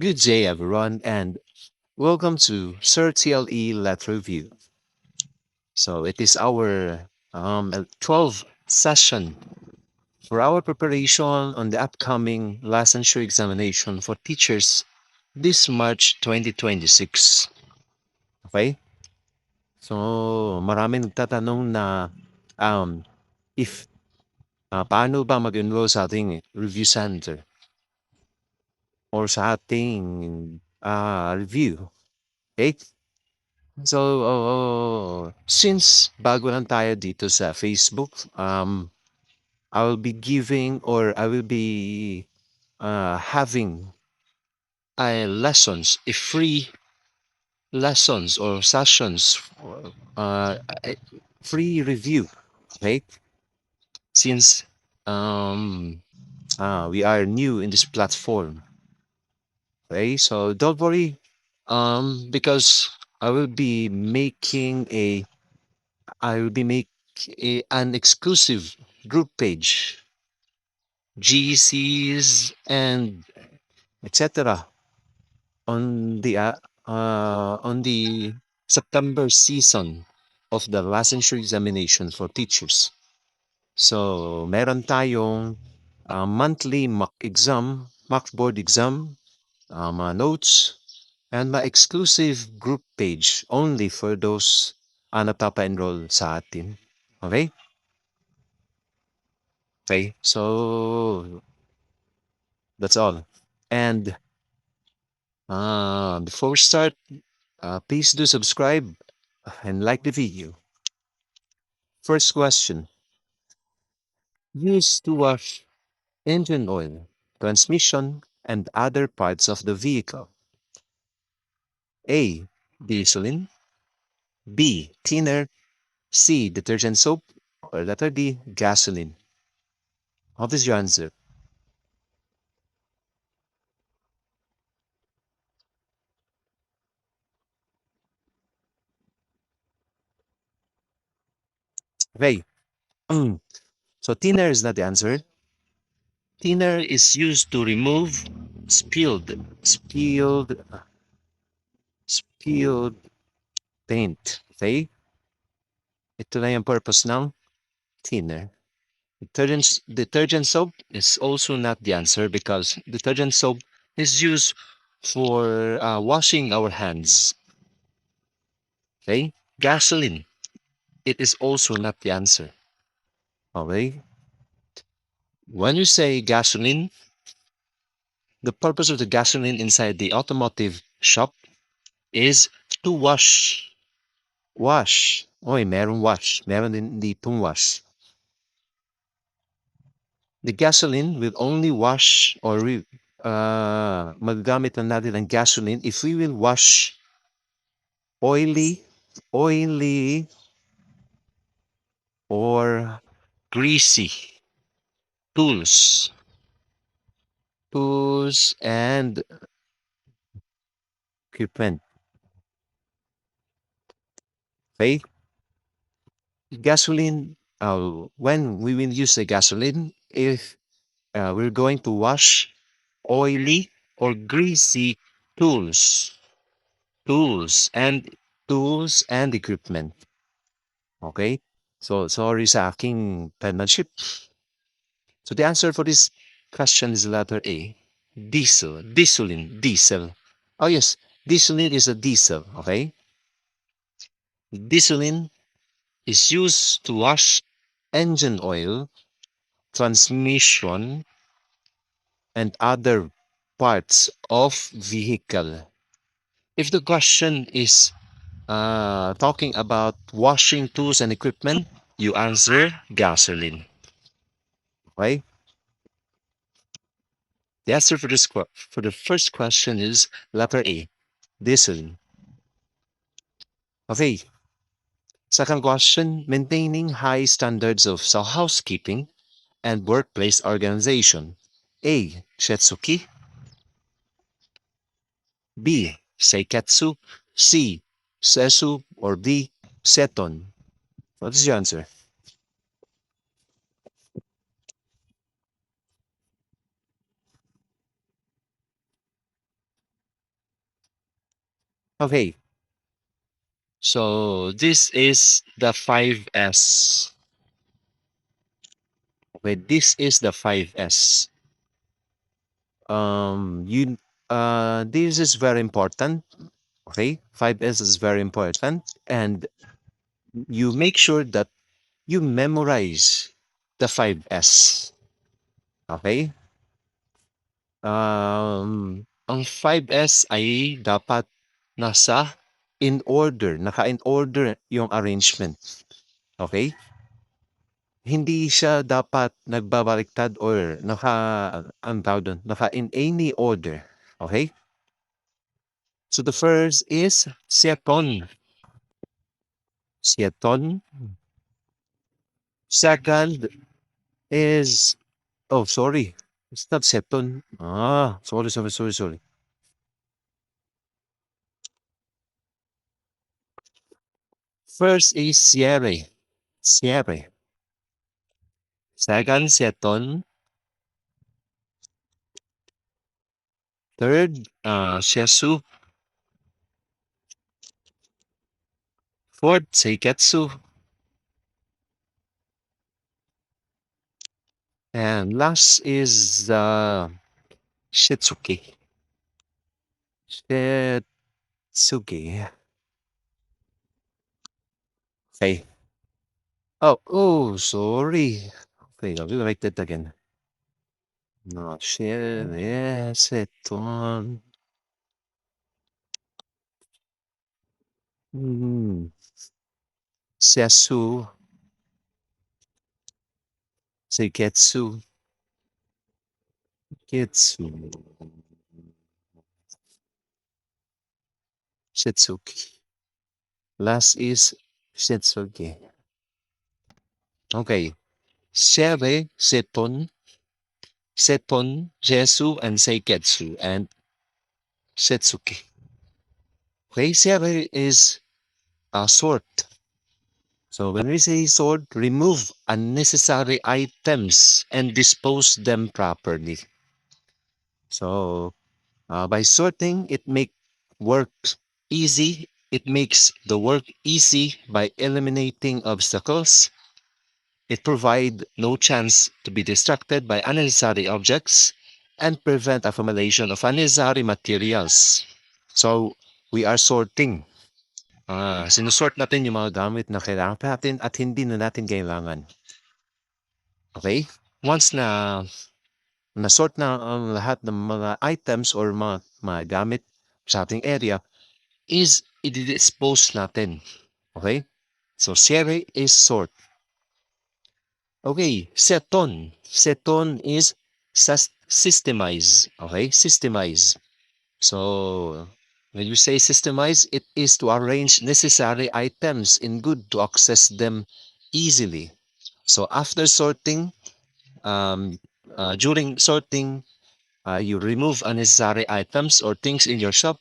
Good day, everyone, and welcome to Sir TLE Let Review. So, it is our 12th session for our preparation on the upcoming licensure examination for teachers this March 2026. Okay? So, maraming nagtatanong na um, if paano ba mag-enroll sa ating review center or sa ating review. Okay? So, since bago lang tayo dito sa Facebook, I will be giving or I will be having free lessons or sessions, a free review, okay? Since um, we are new in this platform, okay? So don't worry, because I will be making an exclusive group page, GCs and etc. On the September season of the licensure examination for teachers. So meron tayong monthly mock board exam, mga notes, and my exclusive group page only for those nagpapa-enroll sa atin. Okay? Okay, so that's all. And before we start, please do subscribe and like the video. First question: used to wash engine oil, transmission, and other parts of the vehicle. A. Gasoline. B. Thinner. C. Detergent soap. Or letter D. Gasoline. What is your answer? Okay. So thinner is not the answer. Thinner is used to remove spilled spilled paint. Okay? Ito na yung purpose ng thinner. Detergent soap is also not the answer because detergent soap is used for washing our hands. Okay? Gasoline. It is also not the answer. Okay? When you say gasoline, the purpose of the gasoline inside the automotive shop is to wash. Wash. Oy, meron wash. Meron din ditong wash. The gasoline will only wash or magagamit na natin ang gasoline if we will wash oily, oily, or greasy tools. Tools and equipment. Okay? Gasoline, when we will use the gasoline, if we're going to wash oily or greasy tools, tools and tools and equipment. Okay? So sorry sa aking penmanship. So the answer for this question is letter A. Diesel. Dieselin. Diesel. Oh yes, dieselin is a diesel. Okay? Dieselin is used to wash engine oil, transmission, and other parts of vehicle. If the question is talking about washing tools and equipment, you answer gasoline. Okay? The answer for for the first question is letter A, diesel. Okay. Second question, maintaining high standards of housekeeping and workplace organization. A. Shetsuki. B. Seiketsu. C. Sesu. Or D. Seton. What is your answer? Okay, so this is the 5S. Okay, this is the 5S. You this is very important. Okay, 5S is very important, and you make sure that you memorize the 5S. Okay? Ang 5S ay dapat nasa in order, naka-in order yung arrangement. Okay? Hindi siya dapat nagbabaliktad or ang tawag dun, naka in any order. Okay? So the first is seton. Seton. Second is, oh, sorry. It's not seton. Sorry. First is Sierra. Sierra. Second, seton. Third, Shesu. Fourth, Seiketsu. And last is Shitsuki. Shitsuki. Okay. Sorry. Okay, I'll write that again. No, shit, yes, seton. Hmm. Sesu. Seiketsu. Kitsu. Shitsuki. Last is Shitsuki. Okay. Sere, Seton, Seton, Jesu, and Seiketsu, and Setsuki. Okay, Sere is a sort. So when we say sort, remove unnecessary items and dispose them properly. So by sorting, it makes work easy. It makes the work easy by eliminating obstacles. It provides no chance to be distracted by unnecessary objects and prevent accumulation of unnecessary materials. So, we are sorting. Sinusort natin yung mga gamit na kailangan pa natin at hindi na natin kailangan. Okay? Once na na-sort na ang lahat ng mga items or mga gamit sa ating area, is i-dispose natin. Okay? So, share is sort. Okay, seton. Seton is systemize. Okay, systemize. So, when you say systemize, it is to arrange necessary items in good to access them easily. So, after sorting, during sorting, you remove unnecessary items or things in your shop.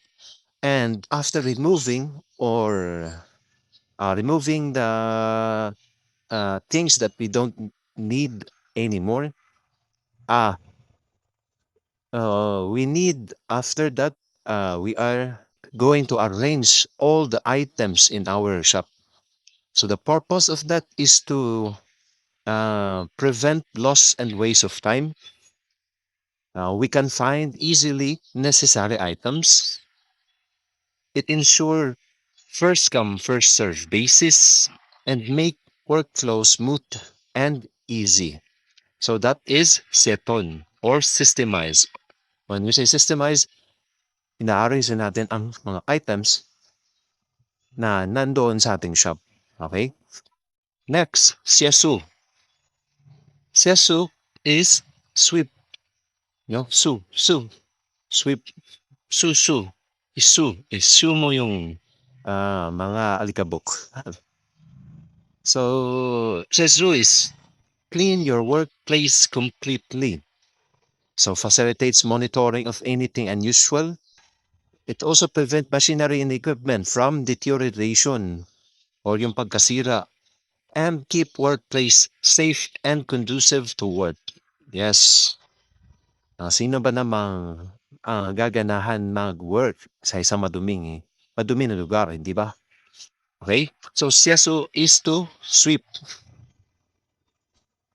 And after removing the things that we don't need anymore, ah, we need after that, we are going to arrange all the items in our shop. So the purpose of that is to prevent loss and waste of time. We can find easily necessary items. It ensures first come, first serve basis and make workflow smooth and easy. So that is seton or systemize. When we say systemize, ina-arrange natin ang mga items na nandoon sa ating shop. Okay? Next, Siesu. Siesu is sweep. No? Sweep. Su. Isu mo yung mga alikabok. So, Siesu is clean your workplace completely. So, facilitates monitoring of anything unusual. It also prevents machinery and equipment from deterioration or yung pagkasira and keep workplace safe and conducive to work. Yes. Sino ba namang gaganahan mag-work sa isang maduming madumi na lugar, hindi ba? Okay? So, siyasu is to sweep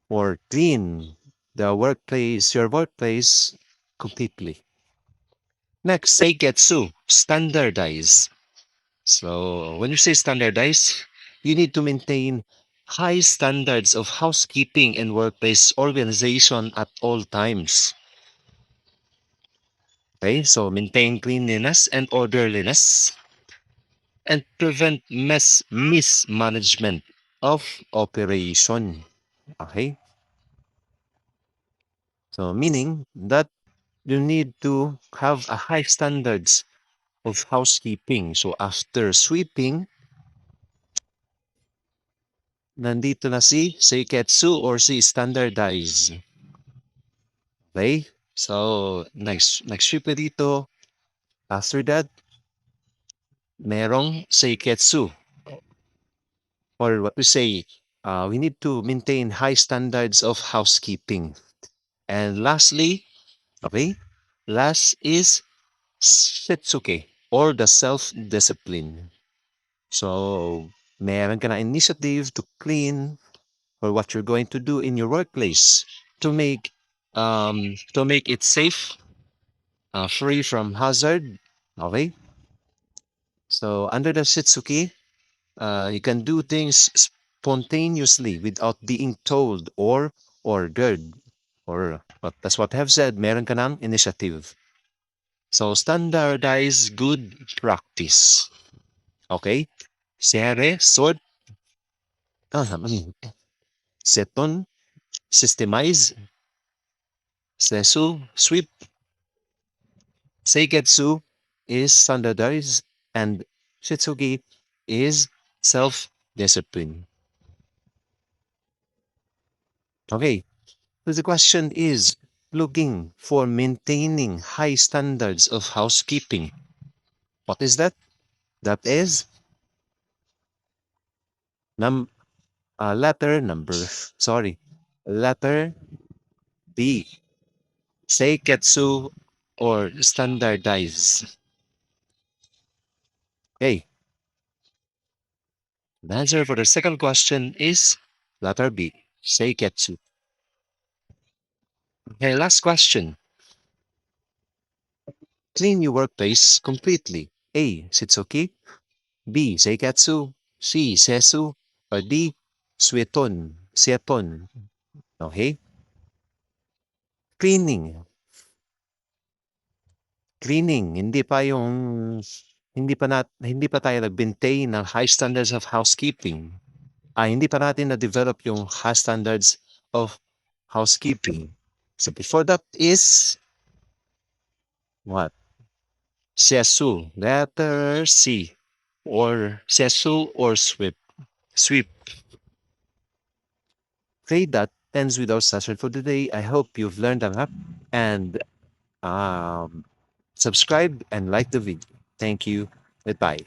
or clean your workplace completely. Next, seiketsu, standardize. So, when you say standardize, you need to maintain high standards of housekeeping and workplace organization at all times. Okay, so maintain cleanliness and orderliness and prevent mismanagement of operation. Okay, so meaning that you need to have a high standards of housekeeping. So after sweeping, nandito na si seiketsu or si standardize. Okay? So, next sweep na dito. After that, merong seiketsu. Or what we say, we need to maintain high standards of housekeeping. And lastly, okay, last is setsuke or the self-discipline. So, meron ka na initiative to clean or what you're going to do in your workplace to make it safe, free from hazard. Okay? So under the Shitsuki, you can do things spontaneously without being told or ordered. Or that's what I have said, meron ka ng initiative. So standardize good practice. Okay? Sere, sort, seton, systemize, sesu, sweep, seiketsu is standardized, and shitsugi is self-discipline. Okay, so the question is looking for maintaining high standards of housekeeping. What is that? That is num letter number, sorry, letter B. Seiketsu or standardize. Okay, the answer for the second question is letter B. Seiketsu. Okay, last question. Clean your workplace completely. A. Shitsuki. B. Seiketsu. C. Sesu. Or D. Sueton. Seton. Okay? Cleaning. Cleaning. Hindi pa tayo nag-maintain ng high standards of housekeeping. Hindi pa natin na-develop yung high standards of housekeeping. So before that is what? Sesu. Letter C. Or sesu or sweep. Sweep. Okay, that ends with our session for today. I hope you've learned a lot and subscribe and like the video. Thank you. Goodbye.